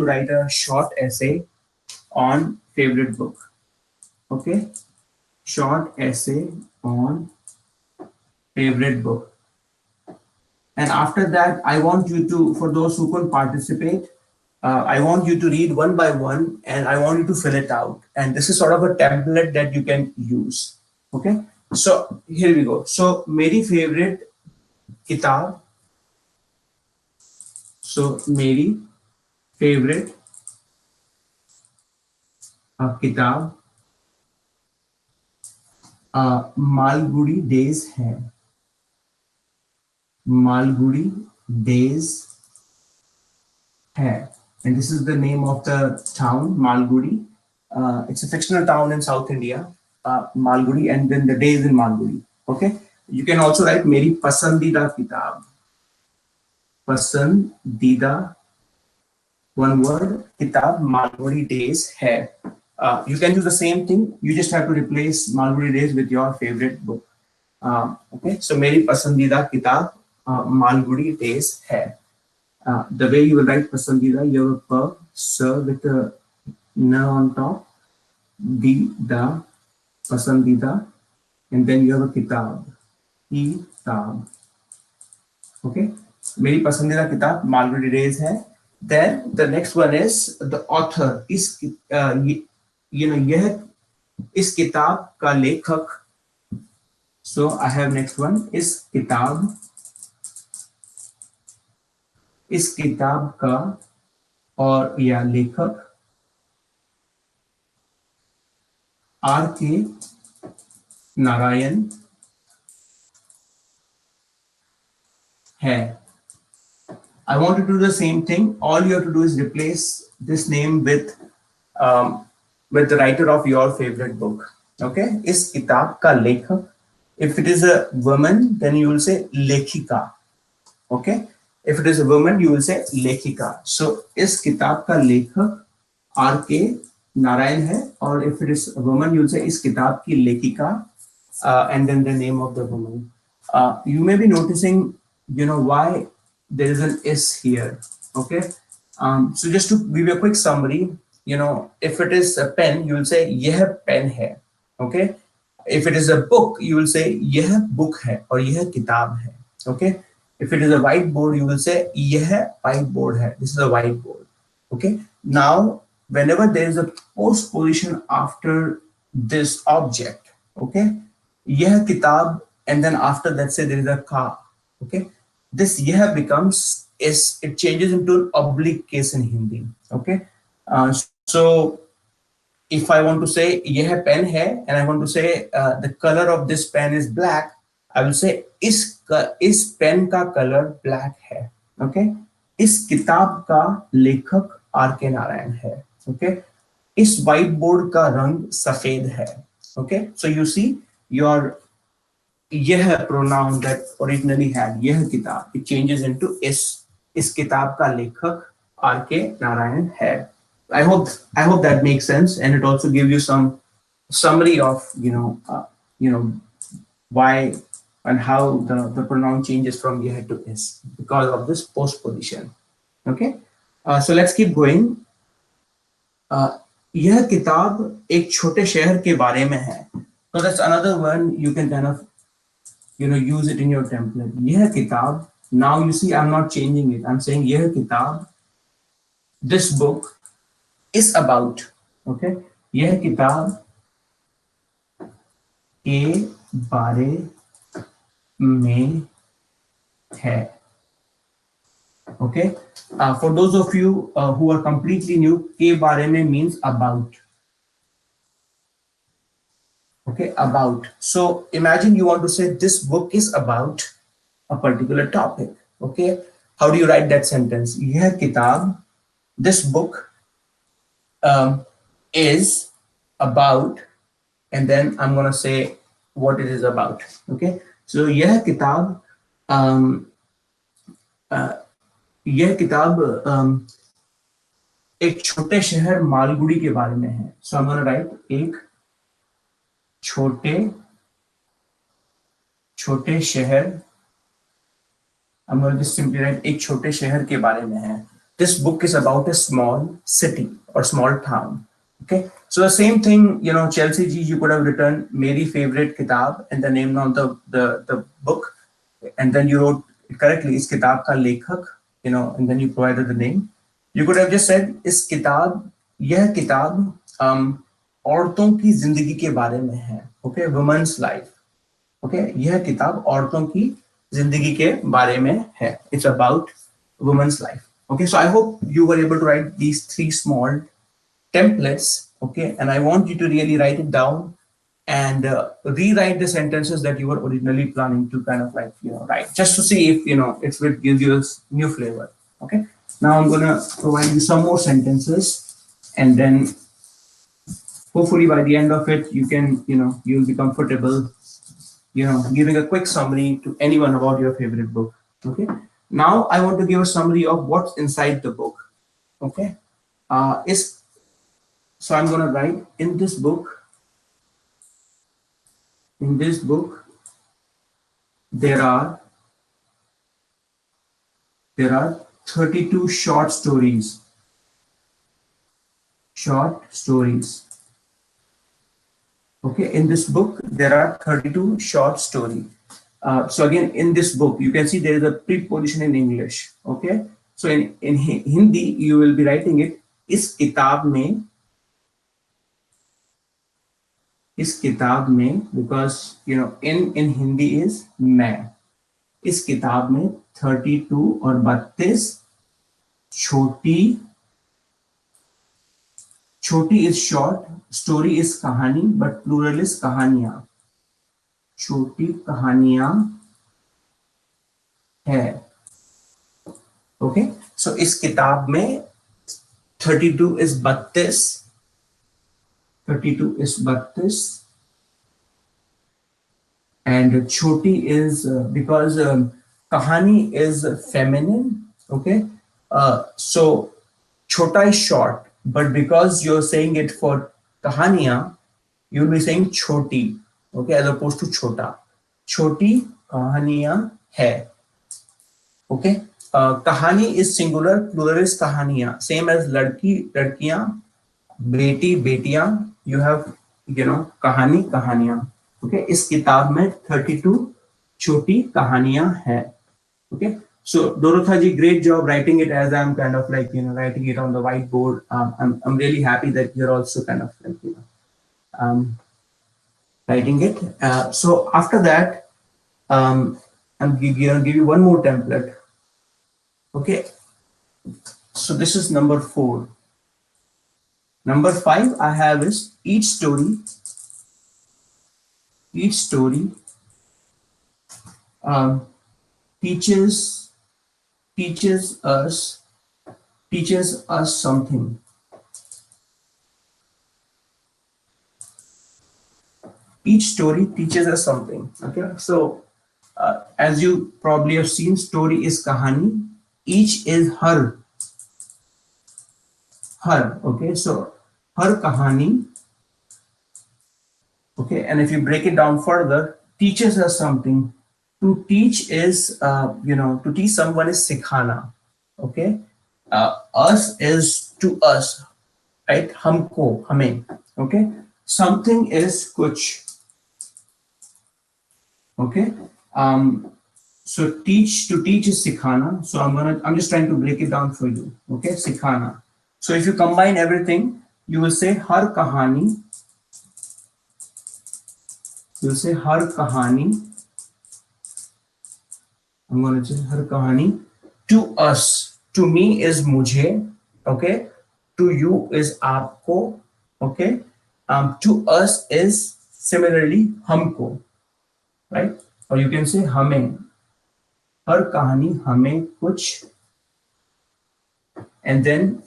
to write a short essay on favorite book. Okay, short essay on favorite book. And after that, I want you to, for those who can participate, I want you to read one by one and I want you to fill it out. And this is sort of a template that you can use. Okay, so here we go. So, मेरी favorite किताब, so मेरी favorite किताब Malgudi days है. Malgudi days है. And this is the name of the town, Malgudi. It's a fictional town in South India, Malgudi, and then the days in Malgudi. Okay, you can also write मेरी पसंदीदा किताब. पसंदीदा, one word, किताब Malgudi days है. You can do the same thing. You just have to replace Malgudi days with your favorite book. Okay, so मेरी पसंदीदा किताब Malgudi days है. The way you will write pasandida, you have a per, sir with a na on top, da, pasandida, and then you have a kitab, kitab. Okay, मेरी पसंदीदा किताब Malgudi days है. Then the next one is the author. इस यह इस किताब का लेखक. So I have next one is किताब. इस किताब का और या लेखक आर के नारायण है. I want to do the same thing. All you have to do is replace this name with the writer of your favorite book. Okay, इस किताब का लेखक. If it is a woman, then you will say लेखिका. Okay. If it is a woman, you will say लेखिका. So इस किताब का लेखक आर के नारायण है. और if it is a woman, you will say इस किताब की लेखिका, and then the name of the woman. You may be noticing, why there is an S here. Okay. So just to give you a quick summary, if it is a pen, you will say यह pen है. Okay. If it is a book, you will say यह book है और यह किताब है. Okay. If it is a whiteboard, you will say यह whiteboard है. This is a whiteboard. Okay. Now, whenever there is a postposition after this object, okay, यह किताब, and then after that say there is a का. Okay. This यह becomes is, it changes into an oblique case in Hindi. Okay. So if I want to say यह pen है and I want to say the color of this pen is black, I will say इस pen का colour black है. Okay. इस किताब का लेखक are K Narayan है. ओके. इस व्हाइट बोर्ड का रंग सफेद है. Okay. So you see your यह प्रोनाउन दैट ओरिजिनली हैड यह किताब, इट चेंजेस इनटू इस किताब का लेखक आर के नारायण है. I hope that makes sense, and it also gives you some summary of why and how the pronoun changes from yeh to is because of this postposition. Okay, so let's keep going. यह किताब एक छोटे शहर के बारे में है. So that's another one you can kind of use it in your template. यह किताब, now you see I'm not changing it. I'm saying यह किताब, this book is about. Okay, यह किताब के बारे में है. Okay, for those of you who are completely new, के बारे में means about. Okay, about. So imagine you want to say this book is about a particular topic. Okay, how do you write that sentence? यह किताब, this book is about, and then I'm gonna say what it is about. Okay, so यह किताब एक छोटे शहर मालगुड़ी के बारे में है. So I'm gonna write एक छोटे शहर. I'm gonna just simply write एक छोटे शहर के बारे में है. this book is about a small city or small town. Okay, so the same thing, Chelsea Ji, you could have written Meri favorite kitab and the name of the book, and then you wrote it correctly, is kitab ka lekhak, and then you provided the name. You could have just said is kitab, यह किताब औरतों की जिंदगी के बारे में है. Okay, women's life. Okay, यह किताब औरतों की जिंदगी के बारे में है. It's about women's life. Okay, so I hope you were able to write these 3 small templates. Okay, and I want you to really write it down and rewrite the sentences that you were originally planning to kind of like write, just to see if it will give you a new flavor. Okay, now I'm gonna provide you some more sentences, and then hopefully by the end of it you can you'll be comfortable giving a quick summary to anyone about your favorite book. Okay, now I want to give a summary of what's inside the book. Okay, is so I'm going to write in this book there are 32 short stories. Okay, in this book there are 32 short stories. So again, in this book you can see there is a preposition in English. Okay, so in Hindi you will be writing it इस किताब में, because in Hindi is मैं. इस किताब में 32 और 32 छोटी is short, story is कहानी, but plural is कहानियां. छोटी कहानियां है. Okay, so इस किताब में 32 is 32, and choti is because kahani is feminine. Okay, so chota is short, but because you're saying it for kahaniya, you'll be saying choti. Okay, as opposed to chota. Choti kahaniya hai. Okay, kahani is singular, plural is kahaniya. Same as ladki, ladkiyan, बेटी बेटियां, you have कहानी कहानियां. Okay, इस किताब में 32 छोटी कहानियां हैं. Okay, so Dorotha ji, great job writing it as I'm kind of like writing it on the whiteboard. I'm really happy that you're also kind of like writing it. So after that, I'm gonna give you one more template. Okay, so this is number 4. Number 5 I have is each story teaches us something. Each story teaches us something. Okay, so as you probably have seen, story is kahani, each is her. Okay, so her kahani. Okay, and if you break it down further, teaches us something. To teach is to teach someone is sikhana. Okay, us is to us, right? Humko, hame. Okay, something is kuch. Okay, so to teach is sikhana. So I'm just trying to break it down for you. Okay, sikhana. So if you combine everything, you will say har kahani. You will say har kahani. I'm going to say har kahani. To us, to me is mujhe. Okay, to you is aapko. Okay, to us is similarly humko, right? Or you can say hame. Har kahani hame kuch. And then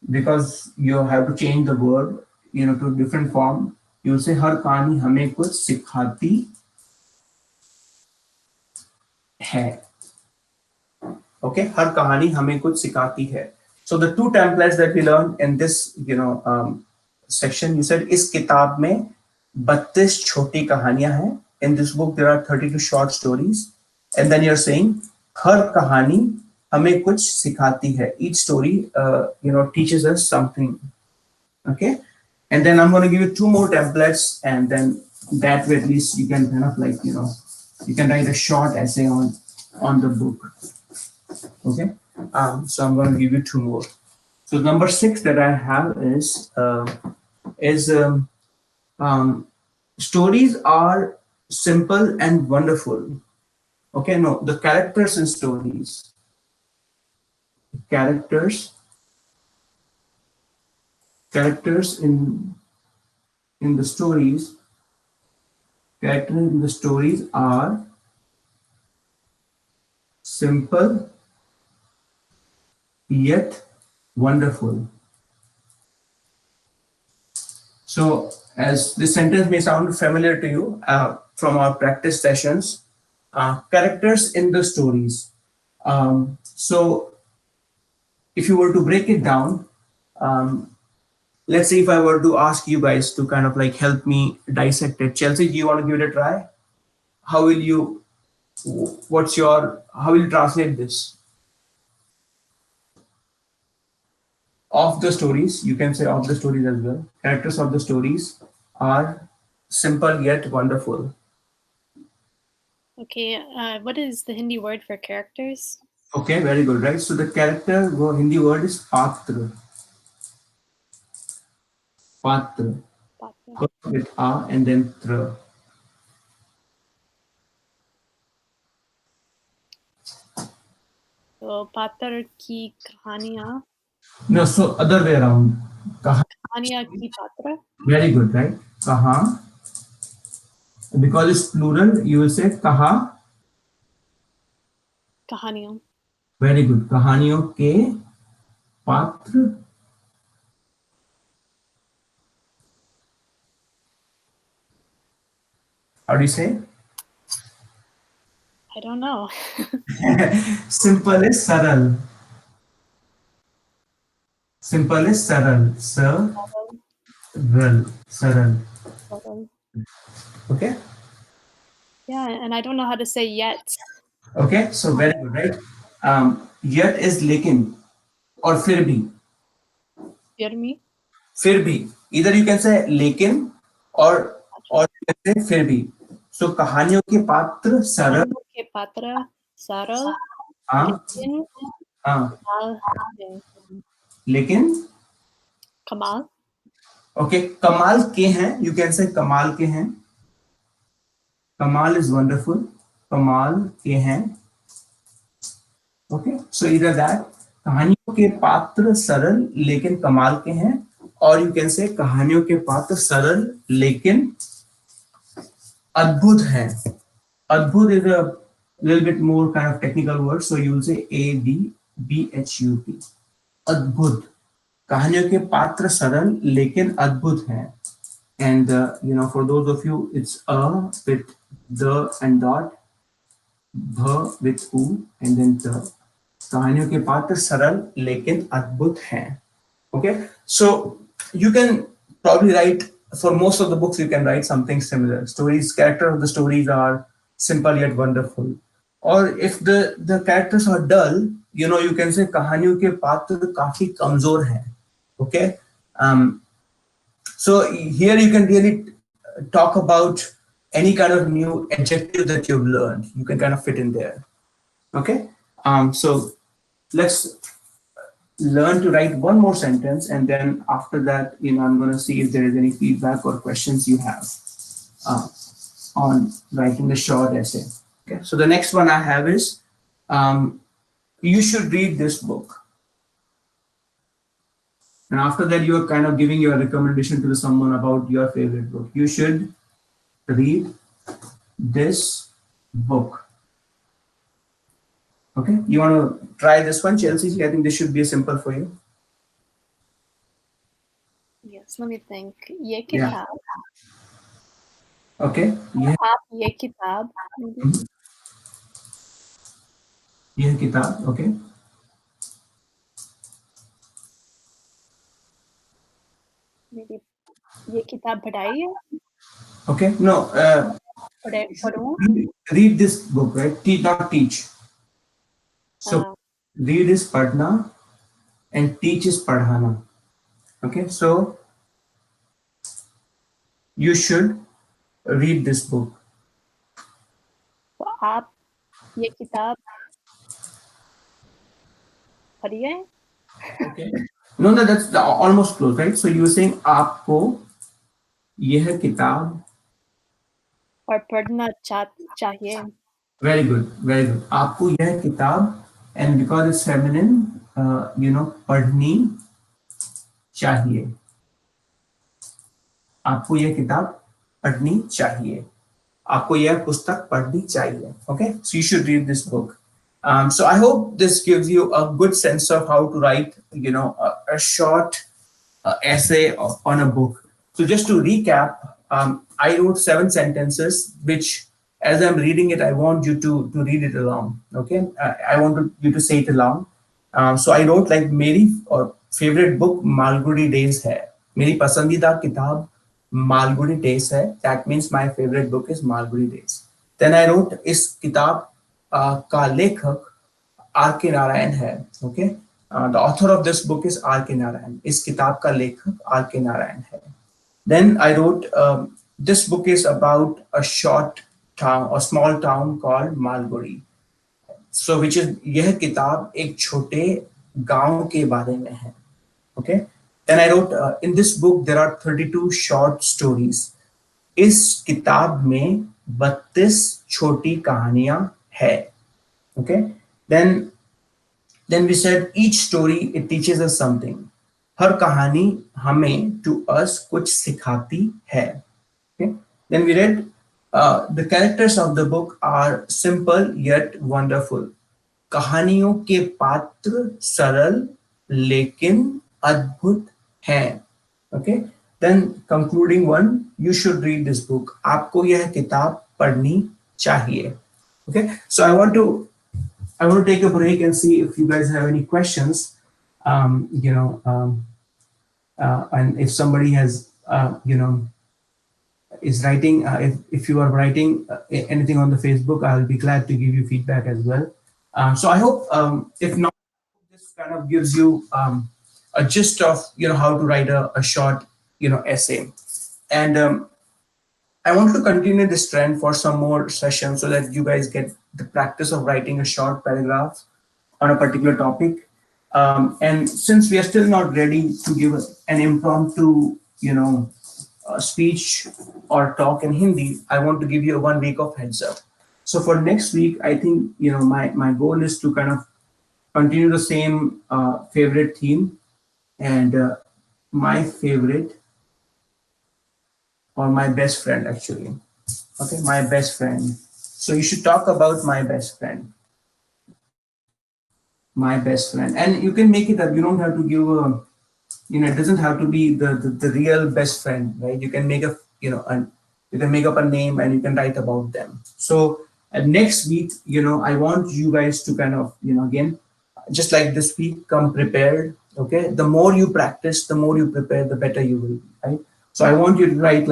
because you have to change the word to a different form, you will say har kahani hame kuch sikhati hai. Okay, har kahani hame kuch sikhati hai. So the 2 templates that we learned in this section, you said is kitab mein 32 choti kahaniyan hain. In this book there are 32 short stories, and then you're saying har kahani हमें कुछ सिखाती है. Each story, teaches us something. Okay, and then I'm going to give you two more templates, and then that way at least you can kind of like you can write a short essay on the book. Okay, so I'm going to give you two more. So number 6 that I have is stories are simple and wonderful. Okay, no, the characters in stories, characters, characters in the stories, characters in the stories are simple yet wonderful. So, as this sentence may sound familiar to you from our practice sessions, characters in the stories. So, if you were to break it down, um, let's say if I were to ask you guys to kind of like help me dissect it. Chelsea, do you want to give it a try? How will you? What's your? How will you translate this? Of the stories, you can say of the stories as well. Characters of the stories are simple yet wonderful. Okay, what is the Hindi word for characters? Okay, very good, right? So the character Hindi word is patra. Patra. Patra. With a and then tra. So Patra ki kahaniyan. No, so other way around. Kaha. Kahaniyan ki Patra. Very good, right? Kaha. Because it's plural, you will say kaha. Kahaniyan. Very good. कहानियों के पात्र. How do you say? I don't know. Simple is saral. Simple is saral. Saral. Saral. Okay. Yeah, and I don't know how to say yet. Okay. So very good, right? Yet is lekin or फिर भी. Hear me? फिर भी. Either you can say लेकिन or you can say फिर भी. So कहानियों के पात्र सरल. कहानियों के पात्र सरल हाँ. लेकिन हाँ. कमाल है. लेकिन कमाल. okay, कमाल के हैं. You can say कमाल के हैं. कमाल is wonderful. कमाल के हैं. Okay, so either that कहानियों के पात्र सरल लेकिन कमाल के हैं, और यू कैन से कहानियों के पात्र सरल लेकिन अद्भुत हैं. अद्भुत is a little bit more kind of technical word, so you will say ADBHUT. अद्भुत. कहानियों के पात्र सरल लेकिन अद्भुत हैं. And for those of you, it's a with the and dot, the with who, and then the. कहानियों के पात्र सरल लेकिन अद्भुत हैं. Okay, so you can probably write for most of the books. You can write something similar. Stories, character of the stories are simple yet wonderful. Or if the characters are dull, you can say कहानियों के पात्र काफी कमजोर हैं. Okay, so here you can really talk about any kind of new adjective that you've learned. You can kind of fit in there. Okay, so let's learn to write one more sentence, and then after that, I'm going to see if there is any feedback or questions you have on writing the short essay. Okay, so the next one I have is you should read this book. And after that, you are kind of giving your recommendation to someone about your favorite book. You should read this book. Okay, you want to try this one, Chelsea? I think this should be simple for you. Yes, let me think. ये किताब. Okay. आप ये किताब. यह किताब. Okay. Maybe ये किताब पढ़ाई है. Okay. No. पढ़ूं. Read this book, right? Teach, not teach. So read is padhna and teach is padhana. Okay, so you should read this book. तो आप ये किताब पढ़िए Okay. No, no, that's almost close, right? So you were saying आपको यह किताब. और पढ़ना चाहिए. Very good, very good. आपको यह किताब, and because it's feminine, पढ़नी चाहिए. आपको यह किताब पढ़नी चाहिए. आपको यह पुस्तक पढ़नी चाहिए. Okay, so you should read this book. So I hope this gives you a good sense of how to write, a short essay on a book. So just to recap, I wrote 7 sentences, which as I'm reading it, I want you to read it along. Okay, I want you to say it along. So I wrote like मेरी favorite book Malgudi days है. मेरी पसंदीदा किताब Malgudi days है. That means my favorite book is Malgudi days. Then I wrote इस किताब का लेखक आर के नारायण है. Okay, the author of this book is R K Narayan. इस किताब का लेखक आर के नारायण है. Then I wrote this book is about a short town, a small town called Malgudi. So which is यह किताब एक छोटे गांव के बारे में है. Okay. Then I wrote in this book there are 32 short stories. इस किताब में 32 छोटी कहानियां है. Okay. Then we said each story it teaches us something. हर कहानी हमें to us कुछ सिखाती है. Okay. Then we read the characters of the book are simple yet wonderful. कहानियों के पात्र सरल लेकिन अद्भुत हैं. Okay. Then concluding one, you should read this book. आपको यह किताब पढ़नी चाहिए. Okay. So I want to take a break and see if you guys have any questions. And if somebody has, is writing, if you are writing anything on the Facebook, I'll be glad to give you feedback as well. So I hope, if not, this kind of gives you a gist of how to write a short essay. And I want to continue this trend for some more sessions so that you guys get the practice of writing a short paragraph on a particular topic. And since we are still not ready to give an impromptu, speech or talk in Hindi, I want to give you a 1 week of heads up. So for next week, I think my goal is to kind of continue the same favorite theme, and my favorite or my best friend actually. Okay, my best friend. So you should talk about my best friend. My best friend, and you can make it up. You don't have to give a, it doesn't have to be the real best friend, right? You can make a, you can make up a name and you can write about them. So next week, I want you guys to kind of, again, just like this week, come prepared. Okay, the more you practice, the more you prepare, the better you will be, right? So I want you to write